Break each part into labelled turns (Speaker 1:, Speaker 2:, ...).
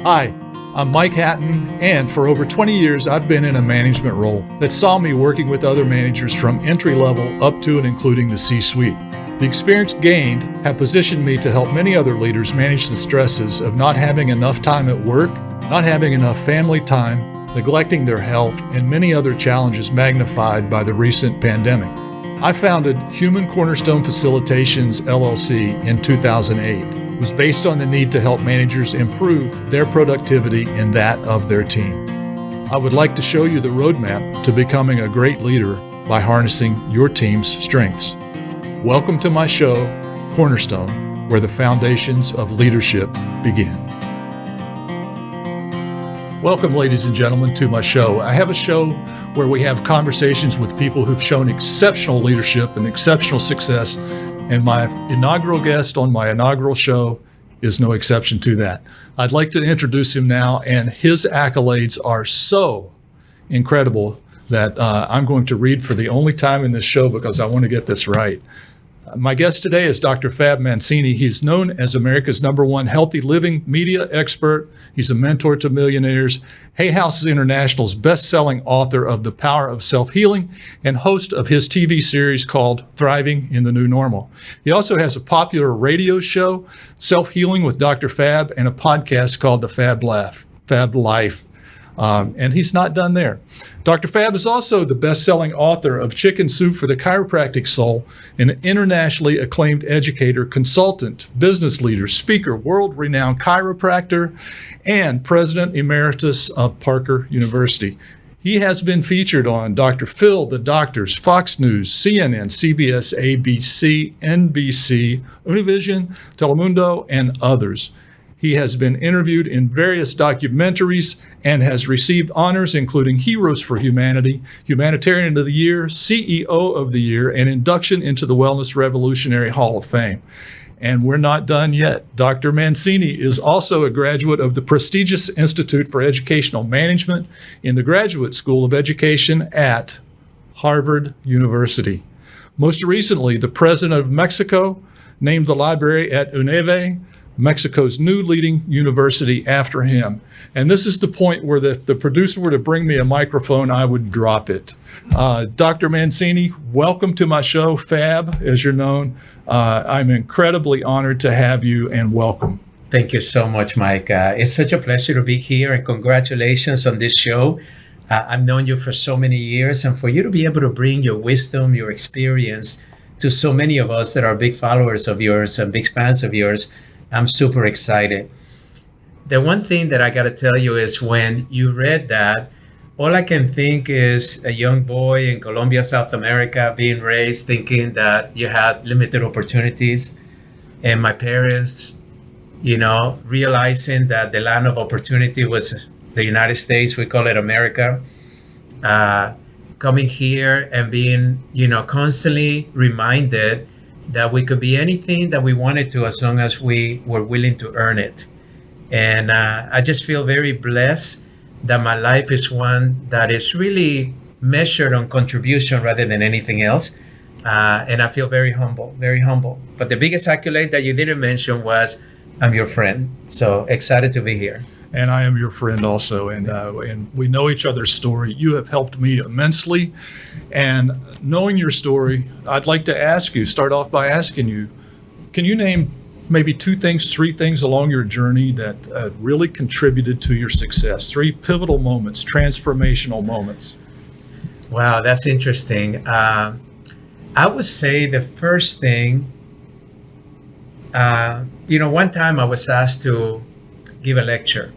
Speaker 1: Hi, I'm Mike Hatton, and for over 20 years, I've been in a management role that saw me working with other managers from entry level up to and including the C-suite. The experience gained have positioned me to help many other leaders manage the stresses of not having enough time at work, not having enough family time, neglecting their health, and many other challenges magnified by the recent pandemic. I founded Human Cornerstone Facilitations, LLC in 2008. It was based on the need to help managers improve their productivity and that of their team. I would like to show you the roadmap to becoming a great leader by harnessing your team's strengths. Welcome to my show, Cornerstone, where the foundations of leadership begin. Welcome, ladies and gentlemen, to my show. I have a show where we have conversations with people who've shown exceptional leadership and exceptional success, and my inaugural guest on my inaugural show is no exception to that. I'd like to introduce him now, and his accolades are so incredible that I'm going to read for the only time in this show because I want to get this right. My guest today is Dr. Fab Mancini. He's known as America's #1 healthy living media expert. He's a mentor to millionaires, Hay House International's best-selling author of The Power of Self-Healing, and host of his TV series called Thriving in the New Normal. He also has a popular radio show, Self-Healing with Dr. Fab, and a podcast called the Fad Life. And he's not done there. Dr. Fab is also the best-selling author of Chicken Soup for the Chiropractic Soul, an internationally acclaimed educator, consultant, business leader, speaker, world-renowned chiropractor, and president emeritus of Parker University. He has been featured on Dr. Phil, The Doctors, Fox News, CNN, CBS, ABC, NBC, Univision, Telemundo, and others. He has been interviewed in various documentaries and has received honors including Heroes for Humanity, Humanitarian of the Year, CEO of the Year, and induction into the Wellness Revolutionary Hall of Fame. And we're not done yet. Dr. Mancini is also a graduate of the prestigious Institute for Educational Management in the Graduate School of Education at Harvard University. Most recently, the president of Mexico named the library at Uneve, Mexico's new leading university, after him. And this is the point where the producer were to bring me a microphone, I would drop it. Dr. Mancini, welcome to my show, Fab, as you're known. I'm incredibly honored to have you, and welcome.
Speaker 2: Thank you so much, Mike. It's such a pleasure to be here, and congratulations on this show. I've known you for so many years, and for you to be able to bring your wisdom, your experience to so many of us that are big followers of yours and big fans of yours, I'm super excited. The one thing that I got to tell you is when you read that, all I can think is a young boy in Colombia, South America, being raised thinking that you had limited opportunities. And my parents, realizing that the land of opportunity was the United States, we call it America. Coming here and being, constantly reminded that we could be anything that we wanted to as long as we were willing to earn it. And I just feel very blessed that my life is one that is really measured on contribution rather than anything else. And I feel very humble, very humble. But the biggest accolade that you didn't mention was I'm your friend. So excited to be here.
Speaker 1: And I am your friend also, and we know each other's story. You have helped me immensely, and knowing your story, I'd like to start off by asking you, can you name maybe 2 things, 3 things along your journey that really contributed to your success? 3 pivotal moments, transformational moments.
Speaker 2: Wow, that's interesting. I would say the first thing, one time I was asked to give a lecture.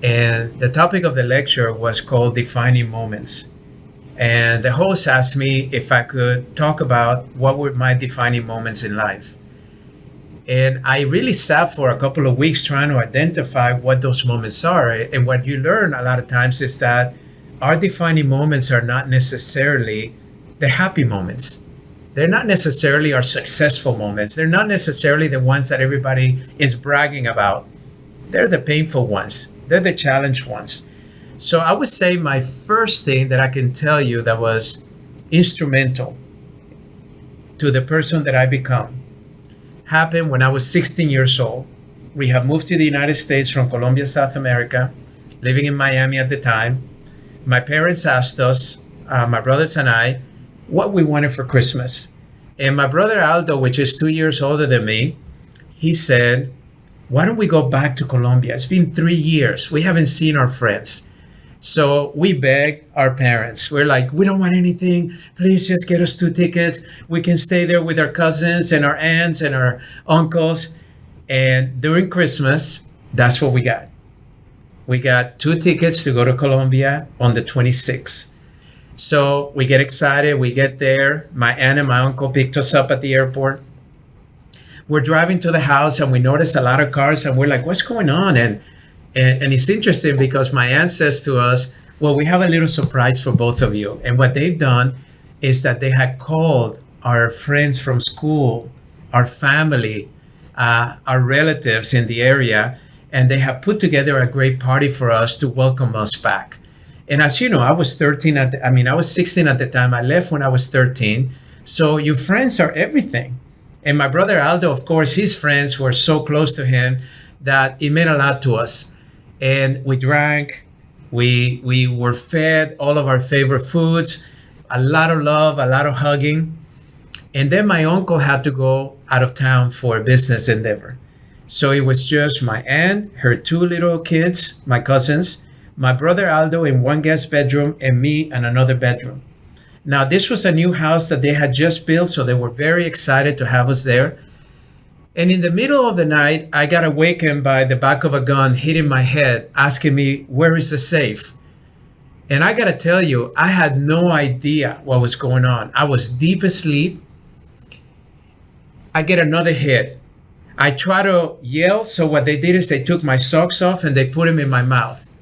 Speaker 2: And the topic of the lecture was called Defining Moments. And the host asked me if I could talk about what were my defining moments in life. And I really sat for a couple of weeks trying to identify what those moments are. And what you learn a lot of times is that our defining moments are not necessarily the happy moments. They're not necessarily our successful moments. They're not necessarily the ones that everybody is bragging about. They're the painful ones. They're the challenged ones. So I would say my first thing that I can tell you that was instrumental to the person that I become happened when I was 16 years old. we have moved to the United States from Colombia, South America, living in Miami at the time. My parents asked us, my brothers and I, what we wanted for Christmas. And my brother Aldo, which is 2 years older than me, he said, why don't we go back to Colombia? It's been 3 years. We haven't seen our friends. So we begged our parents. We're like, we don't want anything. Please just get us 2 tickets. We can stay there with our cousins and our aunts and our uncles. And during Christmas, that's what we got. We got 2 tickets to go to Colombia on the 26th. So we get excited. We get there. My aunt and my uncle picked us up at the airport. We're driving to the house and we notice a lot of cars and we're like, what's going on? And it's interesting because my aunt says to us, well, we have a little surprise for both of you. And what they've done is that they had called our friends from school, our family, our relatives in the area, and they have put together a great party for us to welcome us back. And as you know, I was 16 at the time. I left when I was 13. So your friends are everything. And my brother Aldo, of course, his friends were so close to him that it meant a lot to us. And we drank, we were fed all of our favorite foods, a lot of love, a lot of hugging. And then my uncle had to go out of town for a business endeavor. So it was just my aunt, her 2 little kids, my cousins, my brother Aldo in one guest bedroom, and me in another bedroom. Now, this was a new house that they had just built, so they were very excited to have us there. And in the middle of the night, I got awakened by the back of a gun hitting my head, asking me, where is the safe? And I got to tell you, I had no idea what was going on. I was deep asleep. I get another hit. I try to yell, so what they did is they took my socks off and they put them in my mouth.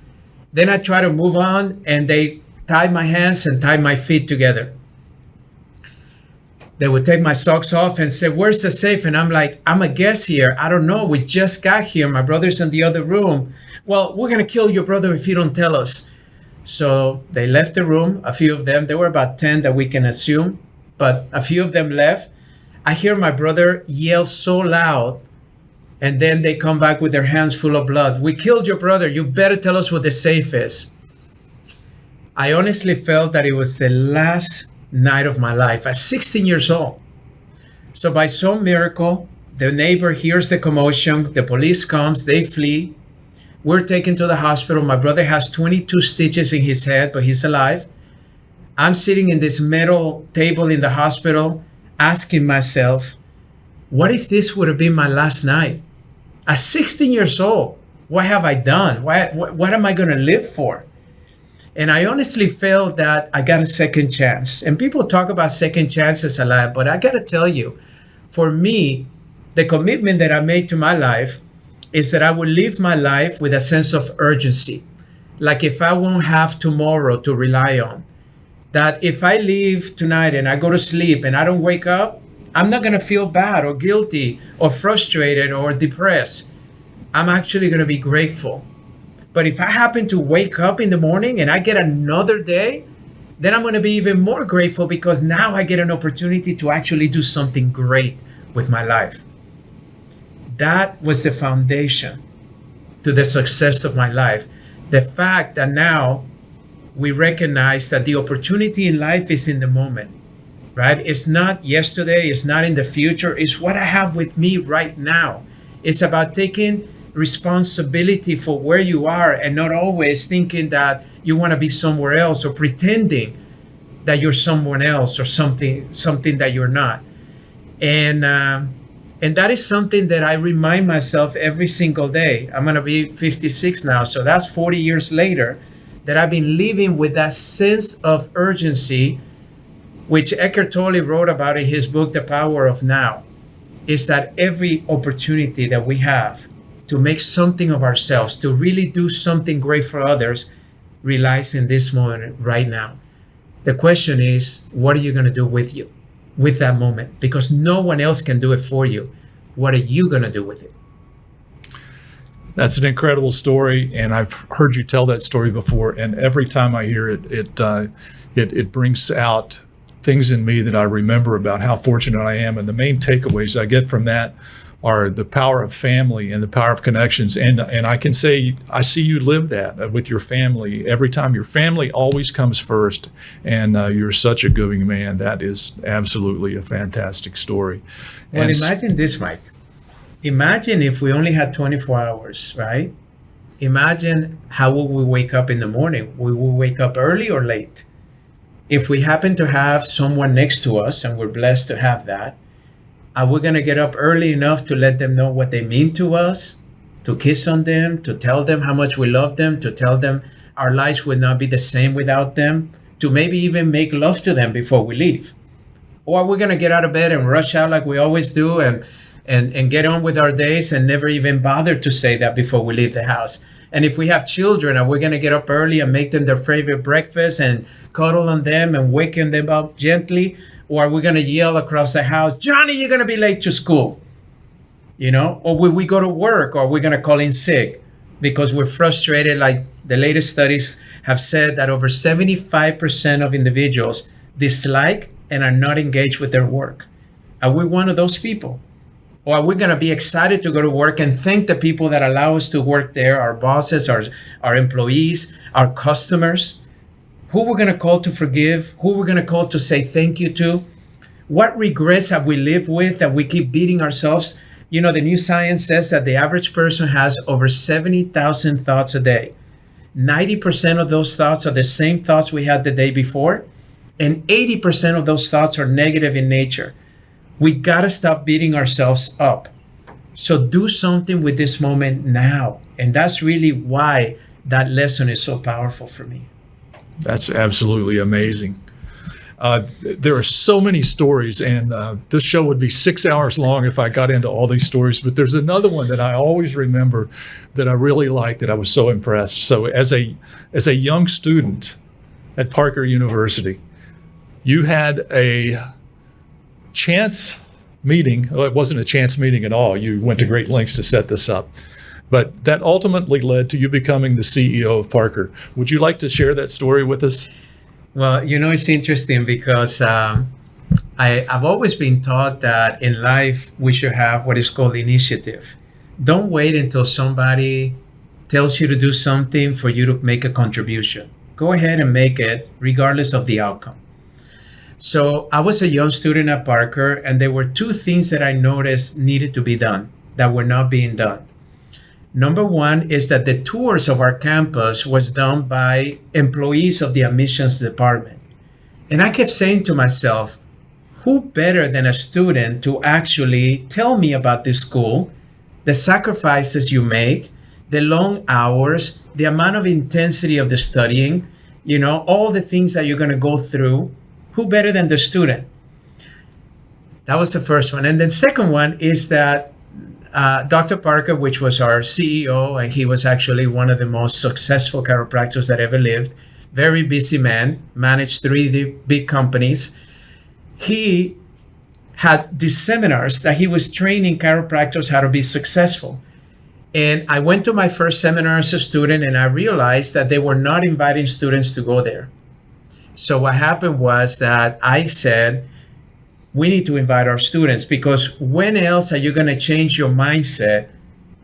Speaker 2: Then I try to move on and they tied my hands and tied my feet together. They would take my socks off and say, where's the safe? And I'm like, I'm a guest here. I don't know. We just got here. My brother's in the other room. Well, we're going to kill your brother if you don't tell us. So they left the room, a few of them. There were about 10 that we can assume, but a few of them left. I hear my brother yell so loud. And then they come back with their hands full of blood. We killed your brother. You better tell us what the safe is. I honestly felt that it was the last night of my life at 16 years old. So by some miracle, the neighbor hears the commotion. The police comes. They flee. We're taken to the hospital. My brother has 22 stitches in his head, but he's alive. I'm sitting in this metal table in the hospital asking myself, what if this would have been my last night? At 16 years old, what have I done? What am I going to live for? And I honestly felt that I got a second chance. And people talk about second chances a lot, but I got to tell you, for me, the commitment that I made to my life is that I would live my life with a sense of urgency. Like if I won't have tomorrow to rely on, that if I leave tonight and I go to sleep and I don't wake up, I'm not going to feel bad or guilty or frustrated or depressed. I'm actually going to be grateful. But if I happen to wake up in the morning and I get another day, then I'm going to be even more grateful because now I get an opportunity to actually do something great with my life. That was the foundation to the success of my life. The fact that now we recognize that the opportunity in life is in the moment. Right? It's not yesterday, it's not in the future, it's what I have with me right now. It's about taking responsibility for where you are and not always thinking that you want to be somewhere else or pretending that you're someone else or something that you're not. And that is something that I remind myself every single day. I'm going to be 56 now, so that's 40 years later that I've been living with that sense of urgency, which Eckhart Tolle wrote about in his book, The Power of Now, is that every opportunity that we have to make something of ourselves, to really do something great for others, relies in this moment right now. The question is, what are you going to do with that moment? Because no one else can do it for you. What are you going to do with it?
Speaker 1: That's an incredible story, and I've heard you tell that story before, and every time I hear it, it brings out things in me that I remember about how fortunate I am. And the main takeaways I get from that are the power of family and the power of connections. And I can say, I see you live that with your family. Every time your family always comes first, and you're such a giving man. That is absolutely a fantastic story.
Speaker 2: Well,
Speaker 1: And
Speaker 2: imagine this, Mike. Imagine if we only had 24 hours, right? Imagine how would we wake up in the morning? We will wake up early or late. If we happen to have someone next to us, and we're blessed to have that, are we going to get up early enough to let them know what they mean to us, to kiss on them, to tell them how much we love them, to tell them our lives would not be the same without them, to maybe even make love to them before we leave? Or are we going to get out of bed and rush out like we always do and get on with our days and never even bother to say that before we leave the house? And if we have children, are we going to get up early and make them their favorite breakfast and cuddle on them and waken them up gently? Or are we going to yell across the house, Johnny, you're going to be late to school? Or will we go to work, or are we going to call in sick because we're frustrated? Like the latest studies have said that over 75% of individuals dislike and are not engaged with their work. Are we one of those people? Or are we going to be excited to go to work and thank the people that allow us to work there, our bosses, our employees, our customers? Who we're going to call to forgive? Who we're going to call to say thank you to? What regrets have we lived with that we keep beating ourselves? The new science says that the average person has over 70,000 thoughts a day. 90% of those thoughts are the same thoughts we had the day before, and 80% of those thoughts are negative in nature. We got to stop beating ourselves up. So do something with this moment now. And that's really why that lesson is so powerful for me.
Speaker 1: that's absolutely amazing. There are so many stories, and this show would be 6 hours long if I got into all these stories. But there's another one that I always remember that I really liked, that I was so impressed. So as a young student at Parker University, you had a chance meeting. Well, it wasn't a chance meeting at all. You went to great lengths to set this up. But that ultimately led to you becoming the CEO of Parker. Would you like to share that story with us?
Speaker 2: Well, it's interesting because I've always been taught that in life we should have what is called initiative. Don't wait until somebody tells you to do something for you to make a contribution. Go ahead and make it regardless of the outcome. So I was a young student at Parker, and there were two things that I noticed needed to be done that were not being done. Number one is that the tours of our campus was done by employees of the admissions department. And I kept saying to myself, who better than a student to actually tell me about this school, the sacrifices you make, the long hours, the amount of intensity of the studying, all the things that you're going to go through. Who better than the student? That was the first one. And then second one is that Dr. Parker, which was our CEO, and he was actually one of the most successful chiropractors that ever lived, very busy man, managed 3 big companies. He had these seminars that he was training chiropractors how to be successful. And I went to my first seminar as a student, and I realized that they were not inviting students to go there. So what happened was that I said, we need to invite our students, because when else are you going to change your mindset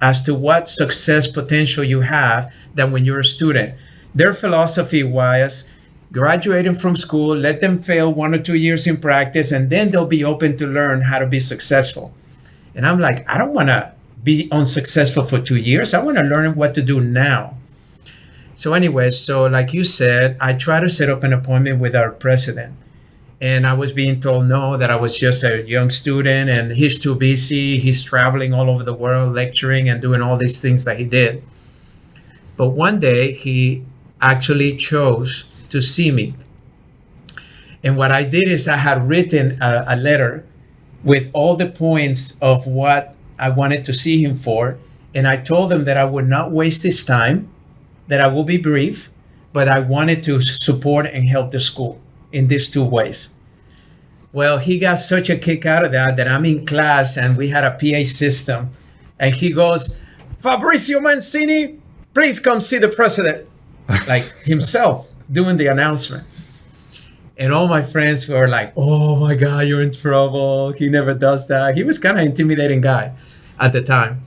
Speaker 2: as to what success potential you have than when you're a student? Their philosophy was graduating from school, let them fail 1 or 2 years in practice, and then they'll be open to learn how to be successful. And I'm like, I don't want to be unsuccessful for 2 years. I want to learn what to do now. So anyway, like you said, I tried to set up an appointment with our president. And I was being told no, that I was just a young student and he's too busy. He's traveling all over the world, lecturing and doing all these things that he did. But one day he actually chose to see me. And what I did is I had written a letter with all the points of what I wanted to see him for. And I told him that I would not waste his time, that I will be brief, but I wanted to support and help the school in these 2 ways. Well, he got such a kick out of that I'm in class and we had a PA system. And he goes, Fabrizio Mancini, please come see the president. Like himself doing the announcement. And all my friends were like, oh my God, you're in trouble. He never does that. He was kind of an intimidating guy. at the time.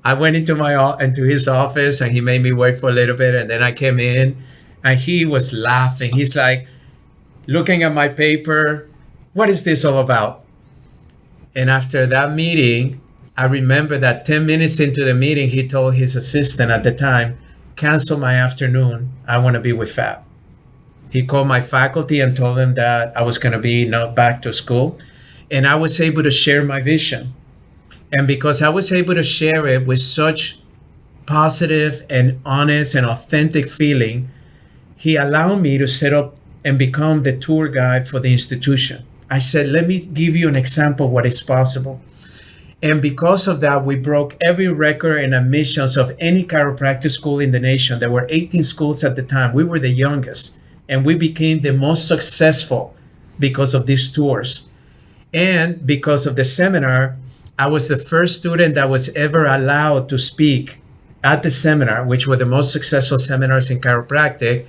Speaker 2: I went into his office, and he made me wait for a little bit, and then I came in, and he was laughing. He's like looking at my paper. What is this all about? And after that meeting, I remember that 10 minutes into the meeting, he told his assistant at the time, cancel my afternoon. I want to be with Fab. He called my faculty and told them that I was going to be not back to school. And I was able to share my vision. And because I was able to share it with such positive and honest and authentic feeling, he allowed me to set up and become the tour guide for the institution. I said, let me give you an example of what is possible. And because of that, we broke every record in admissions of any chiropractic school in the nation. There were 18 schools at the time. We were the youngest. And we became the most successful because of these tours. And because of the seminar, I was the first student that was ever allowed to speak at the seminar, which were the most successful seminars in chiropractic.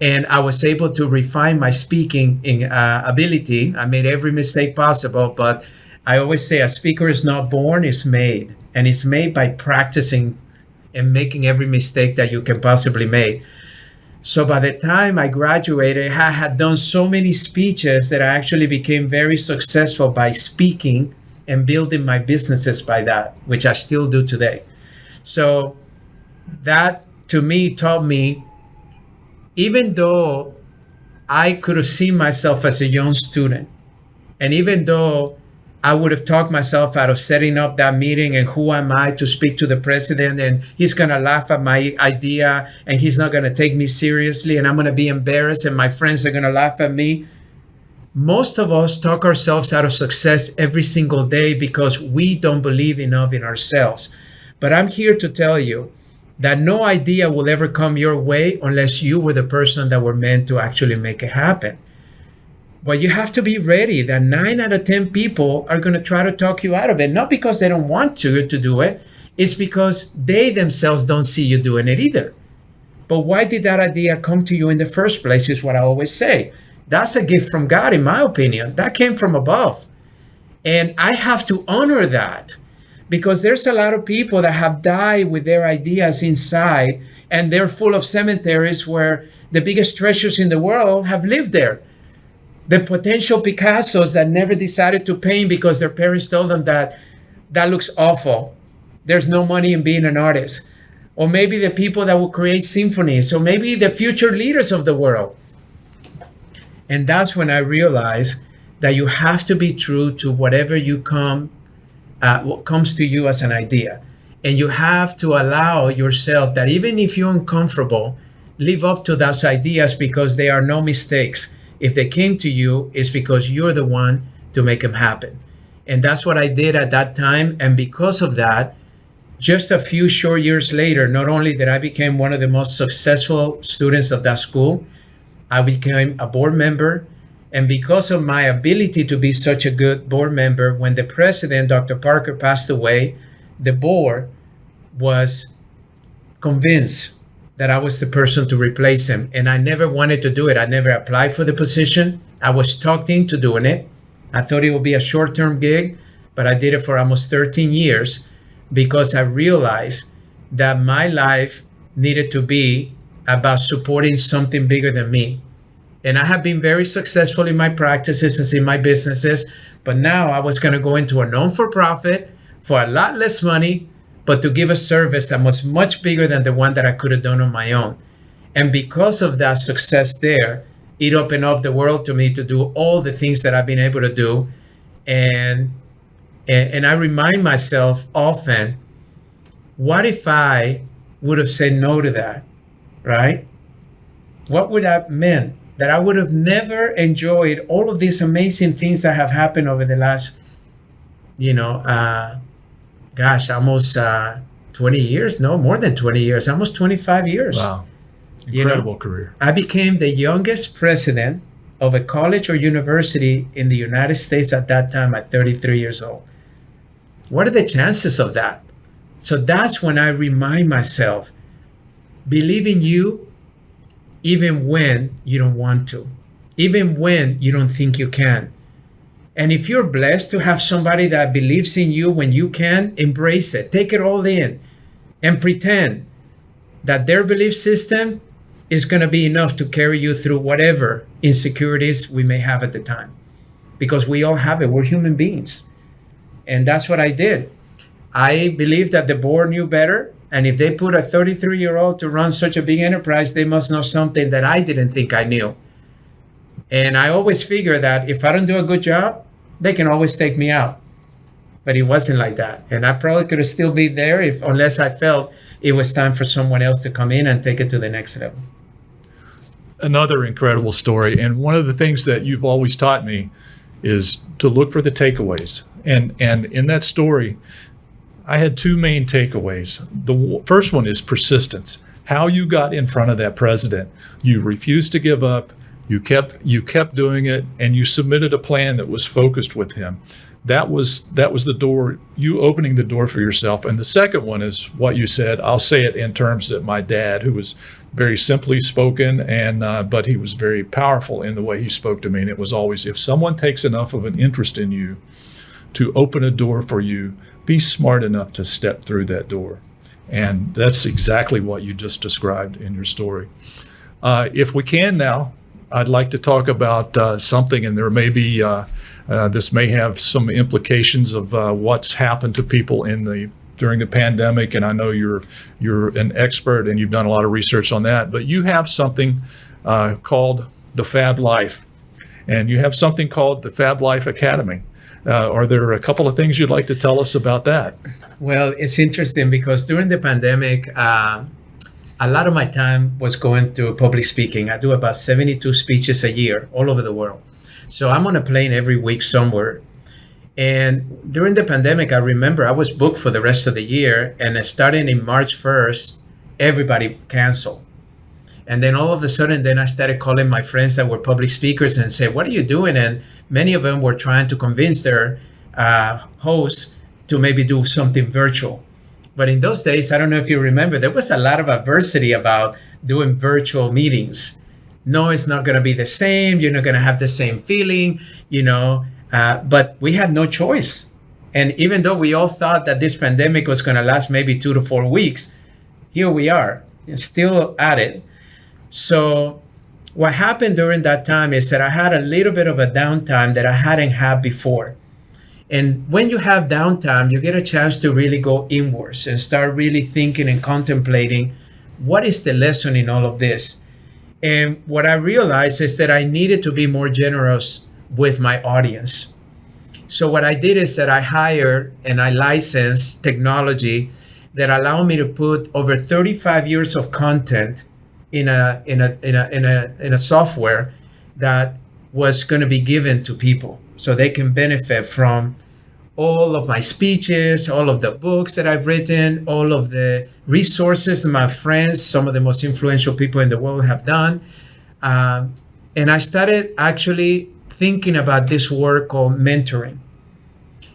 Speaker 2: And I was able to refine my speaking ability. I made every mistake possible, but I always say a speaker is not born, it's made. And it's made by practicing and making every mistake that you can possibly make. So by the time I graduated, I had done so many speeches that I actually became very successful by speaking and building my businesses by that, which I still do today. So that to me taught me, even though I could have seen myself as a young student, and even though I would have talked myself out of setting up that meeting and who am I to speak to the president, and he's going to laugh at my idea and he's not going to take me seriously and I'm going to be embarrassed and my friends are going to laugh at me. Most of us talk ourselves out of success every single day because we don't believe enough in ourselves. But I'm here to tell you that no idea will ever come your way unless you were the person that were meant to actually make it happen. But you have to be ready that 9 out of 10 people are going to try to talk you out of it. Not because they don't want to do it. It's because they themselves don't see you doing it either. But why did that idea come to you in the first place is what I always say. That's a gift from God, in my opinion. That came from above. And I have to honor that because there's a lot of people that have died with their ideas inside and they're full of cemeteries where the biggest treasures in the world have lived there. The potential Picassos that never decided to paint because their parents told them that looks awful. There's no money in being an artist. Or maybe the people that will create symphonies, or maybe the future leaders of the world. And that's when I realized that you have to be true to whatever what comes to you as an idea. And you have to allow yourself that even if you're uncomfortable, live up to those ideas because they are no mistakes. If they came to you, it's because you're the one to make them happen. And that's what I did at that time. And because of that, just a few short years later, not only did I become one of the most successful students of that school, I became a board member. And because of my ability to be such a good board member, when the president, Dr. Parker, passed away, the board was convinced that I was the person to replace him. And I never wanted to do it. I never applied for the position. I was talked into doing it. I thought it would be a short-term gig, but I did it for almost 13 years because I realized that my life needed to be about supporting something bigger than me. And I have been very successful in my practices and in my businesses, but now I was going to go into a non-for-profit for a lot less money, but to give a service that was much bigger than the one that I could have done on my own. And because of that success there, it opened up the world to me to do all the things that I've been able to do. And I remind myself often, what if I would have said no to that, right? What would that mean? That I would have never enjoyed all of these amazing things that have happened over the last, almost 20 years. No, more than 20 years, almost 25 years.
Speaker 1: Wow. Incredible career.
Speaker 2: I became the youngest president of a college or university in the United States at that time at 33 years old. What are the chances of that? So that's when I remind myself, believe in you even when you don't want to, even when you don't think you can. And if you're blessed to have somebody that believes in you when you can, embrace it, take it all in, and pretend that their belief system is going to be enough to carry you through whatever insecurities we may have at the time. Because we all have it. We're human beings. And that's what I did. I believed that the board knew better. And if they put a 33-year-old to run such a big enterprise, they must know something that I didn't think I knew. And I always figure that if I don't do a good job, they can always take me out. But it wasn't like that. And I probably could have still been there unless I felt it was time for someone else to come in and take it to the next level.
Speaker 1: Another incredible story. And one of the things that you've always taught me is to look for the takeaways. And in that story, I had two main takeaways. The first one is persistence. How you got in front of that president. You refused to give up. You kept doing it, and you submitted a plan that was focused with him. That was the door, you opening the door for yourself. And the second one is what you said. I'll say it in terms that my dad, who was very simply spoken, but he was very powerful in the way he spoke to me. And it was always, if someone takes enough of an interest in you to open a door for you, be smart enough to step through that door. And that's exactly what you just described in your story. If we can now, I'd like to talk about something, and there may be this may have some implications of what's happened to people during the pandemic. And I know you're an expert and you've done a lot of research on that. But you have something called the Fad Life, and you have something called the Fab Life Academy. Are there a couple of things you'd like to tell us about that?
Speaker 2: Well, it's interesting because during the pandemic, a lot of my time was going to public speaking. I do about 72 speeches a year all over the world. So I'm on a plane every week somewhere. And during the pandemic, I remember I was booked for the rest of the year. And starting in March 1st, everybody canceled. And then all of a sudden, then I started calling my friends that were public speakers and say, what are you doing? And many of them were trying to convince their hosts to maybe do something virtual. But in those days, I don't know if you remember, there was a lot of adversity about doing virtual meetings. No, it's not going to be the same. You're not going to have the same feeling, but we had no choice. And even though we all thought that this pandemic was going to last maybe 2 to 4 weeks, here we are, still at it. So what happened during that time is that I had a little bit of a downtime that I hadn't had before. And when you have downtime, you get a chance to really go inwards and start really thinking and contemplating, what is the lesson in all of this? And what I realized is that I needed to be more generous with my audience. So what I did is that I hired and I licensed technology that allowed me to put over 35 years of content in a software that was going to be given to people so they can benefit from all of my speeches, all of the books that I've written, all of the resources that my friends, some of the most influential people in the world have done. And I started actually thinking about this word called mentoring.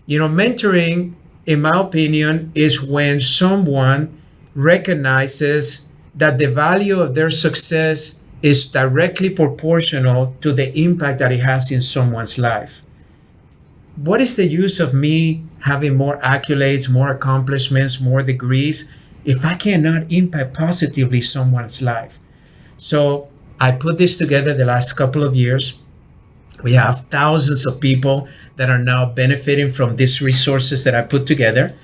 Speaker 2: Mentoring, in my opinion, is when someone recognizes that the value of their success is directly proportional to the impact that it has in someone's life. What is the use of me having more accolades, more accomplishments, more degrees, if I cannot impact positively someone's life? So I put this together the last couple of years. We have thousands of people that are now benefiting from these resources that I put together.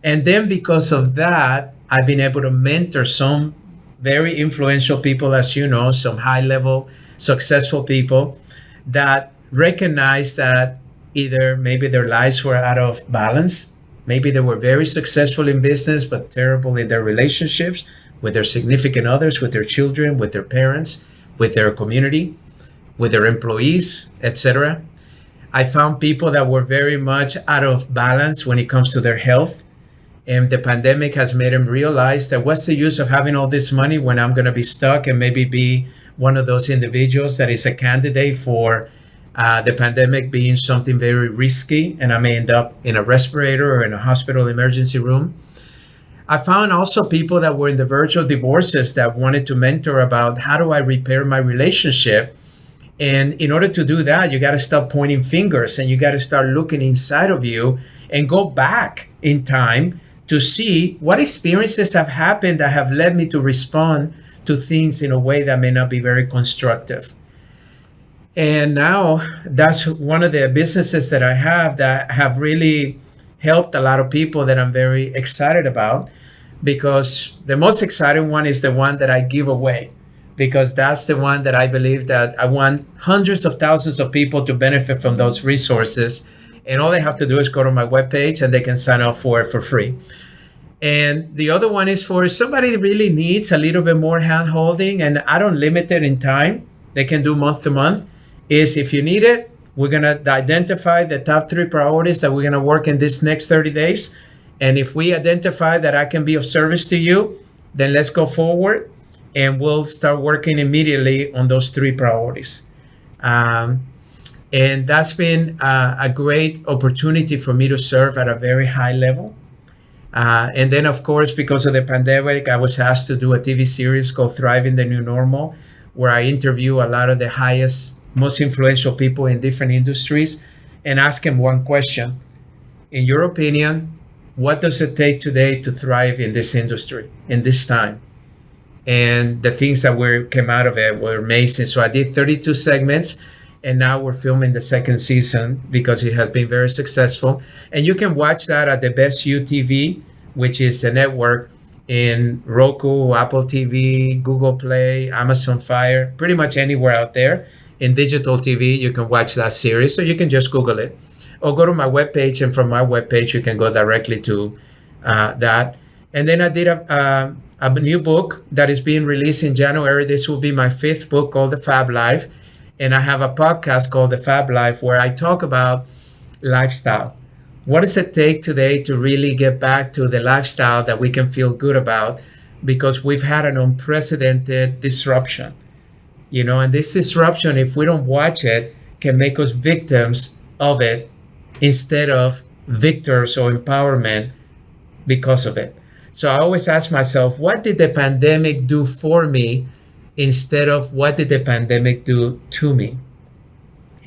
Speaker 2: And then because of that, I've been able to mentor some very influential people, as you know, some high-level successful people that recognize that either maybe their lives were out of balance, maybe they were very successful in business, but terrible in their relationships with their significant others, with their children, with their parents, with their community, with their employees, etc. I found people that were very much out of balance when it comes to their health. And the pandemic has made them realize that what's the use of having all this money when I'm going to be stuck and maybe be one of those individuals that is a candidate for the pandemic being something very risky, and I may end up in a respirator or in a hospital emergency room. I found also people that were in the verge of divorces that wanted to mentor about how do I repair my relationship And in order to do that, you got to stop pointing fingers and you got to start looking inside of you and go back in time to see what experiences have happened that have led me to respond to things in a way that may not be very constructive. And now that's one of the businesses that I have that have really helped a lot of people that I'm very excited about, because the most exciting one is the one that I give away, because that's the one that I believe that I want hundreds of thousands of people to benefit from those resources. And all they have to do is go to my webpage and they can sign up for it for free. And the other one is for somebody that really needs a little bit more hand holding, and I don't limit it in time. They can do month to month. Is if you need it, we're going to identify the top 3 priorities that we're going to work in this next 30 days. And if we identify that I can be of service to you, then let's go forward and we'll start working immediately on those 3 priorities. And that's been a great opportunity for me to serve at a very high level. And then, of course, because of the pandemic, I was asked to do a TV series called Thriving the New Normal, where I interview a lot of the highest, most influential people in different industries and ask them one question. In your opinion, what does it take today to thrive in this industry, in this time? And the things that came out of it were amazing. So I did 32 segments, and now we're filming the 2nd season because it has been very successful. And you can watch that at the Best You TV, which is a network in Roku, Apple TV, Google Play, Amazon Fire, pretty much anywhere out there. In digital TV, you can watch that series, so you can just Google it. Or go to my webpage, and from my webpage, you can go directly to that. And then I did a new book that is being released in January. This will be my 5th book, called The Fab Life. And I have a podcast called The Fab Life, where I talk about lifestyle. What does it take today to really get back to the lifestyle that we can feel good about? Because we've had an unprecedented disruption. And this disruption, if we don't watch it, can make us victims of it instead of victors or empowerment because of it. So I always ask myself, what did the pandemic do for me instead of what did the pandemic do to me?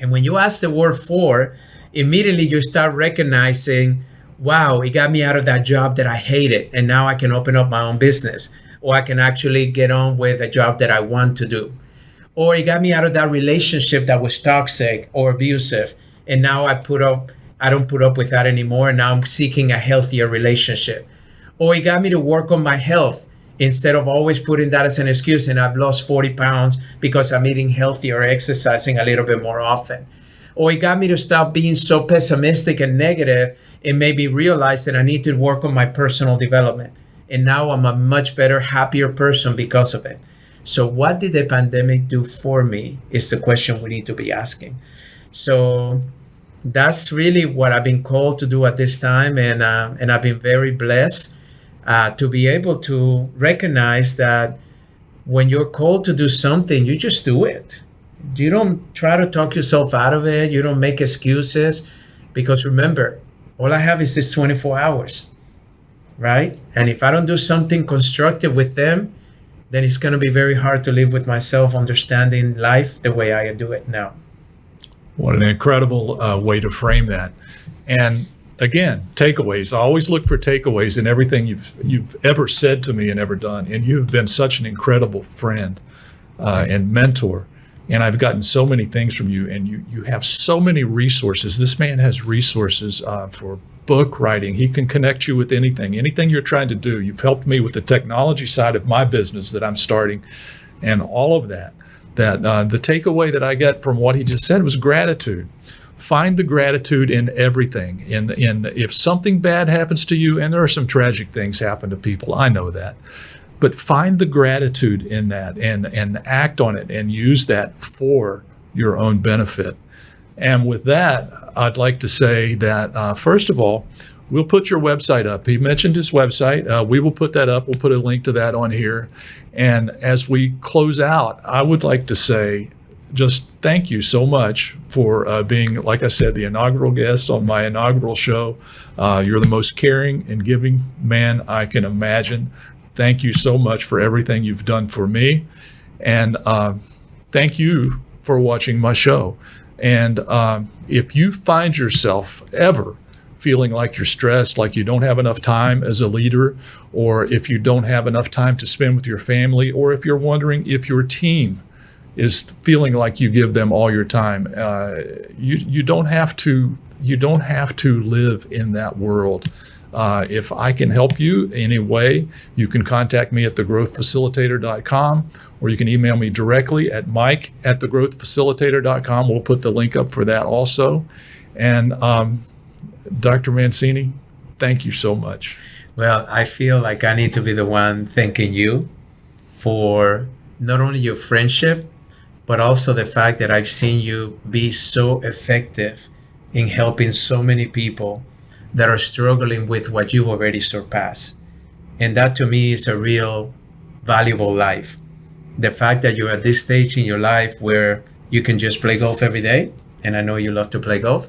Speaker 2: And when you ask the word for, immediately you start recognizing, wow, it got me out of that job that I hated, and now I can open up my own business, or I can actually get on with a job that I want to do. Or it got me out of that relationship that was toxic or abusive, and now I don't put up with that anymore, and now I'm seeking a healthier relationship. Or it got me to work on my health instead of always putting that as an excuse, and I've lost 40 pounds because I'm eating healthy or exercising a little bit more often. Or it got me to stop being so pessimistic and negative and maybe realize that I need to work on my personal development. And now I'm a much better, happier person because of it. So what did the pandemic do for me is the question we need to be asking. So that's really what I've been called to do at this time. And I've been very blessed to be able to recognize that when you're called to do something, you just do it. You don't try to talk yourself out of it. You don't make excuses, because remember, all I have is this 24 hours, right? And if I don't do something constructive with them, then it's going to be very hard to live with myself, understanding life the way I do it now.
Speaker 1: What an incredible way to frame that. And again, takeaways. I always look for takeaways in everything you've ever said to me and ever done. And you've been such an incredible friend and mentor. And I've gotten so many things from you, and you have so many resources. This man has resources for book writing. He can connect you with anything you're trying to do. You've helped me with the technology side of my business that I'm starting, and all of that. The takeaway that I get from what he just said was gratitude. Find the gratitude in everything. In if something bad happens to you, and there are some tragic things happen to people, I know that. But find the gratitude in that and act on it and use that for your own benefit. And with that, I'd like to say that, first of all, we'll put your website up. He mentioned his website. We will put that up. We'll put a link to that on here. And as we close out, I would like to say just thank you so much for being, like I said, the inaugural guest on my inaugural show. You're the most caring and giving man I can imagine. Thank you so much for everything you've done for me. And thank you for watching my show. And if you find yourself ever feeling like you're stressed, like you don't have enough time as a leader, or if you don't have enough time to spend with your family, or if you're wondering if your team is feeling like you give them all your time, you don't have to live in that world. If I can help you in any way, you can contact me at thegrowthfacilitator.com, or you can email me directly at mike@thegrowthfacilitator.com. We'll put the link up for that also. And Dr. Mancini, thank you so much.
Speaker 2: Well, I feel like I need to be the one thanking you for not only your friendship, but also the fact that I've seen you be so effective in helping so many people that are struggling with what you've already surpassed. And that to me is a real valuable life. The fact that you're at this stage in your life where you can just play golf every day, and I know you love to play golf,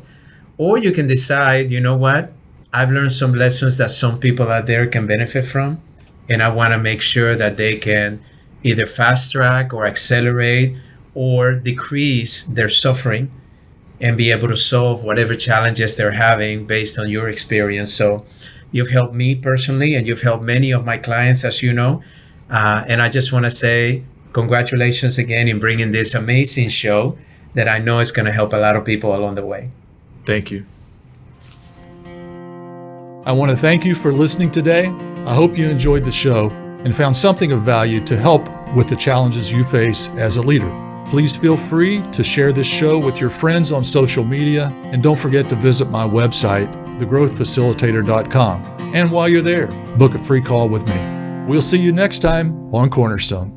Speaker 2: or you can decide, you know what, I've learned some lessons that some people out there can benefit from, and I want to make sure that they can either fast track or accelerate or decrease their suffering and be able to solve whatever challenges they're having based on your experience. So you've helped me personally, and you've helped many of my clients, as you know. And I just want to say congratulations again in bringing this amazing show that I know is going to help a lot of people along the way.
Speaker 1: Thank you. I want to thank you for listening today. I hope you enjoyed the show and found something of value to help with the challenges you face as a leader. Please feel free to share this show with your friends on social media, and don't forget to visit my website, thegrowthfacilitator.com. And while you're there, book a free call with me. We'll see you next time on Cornerstone.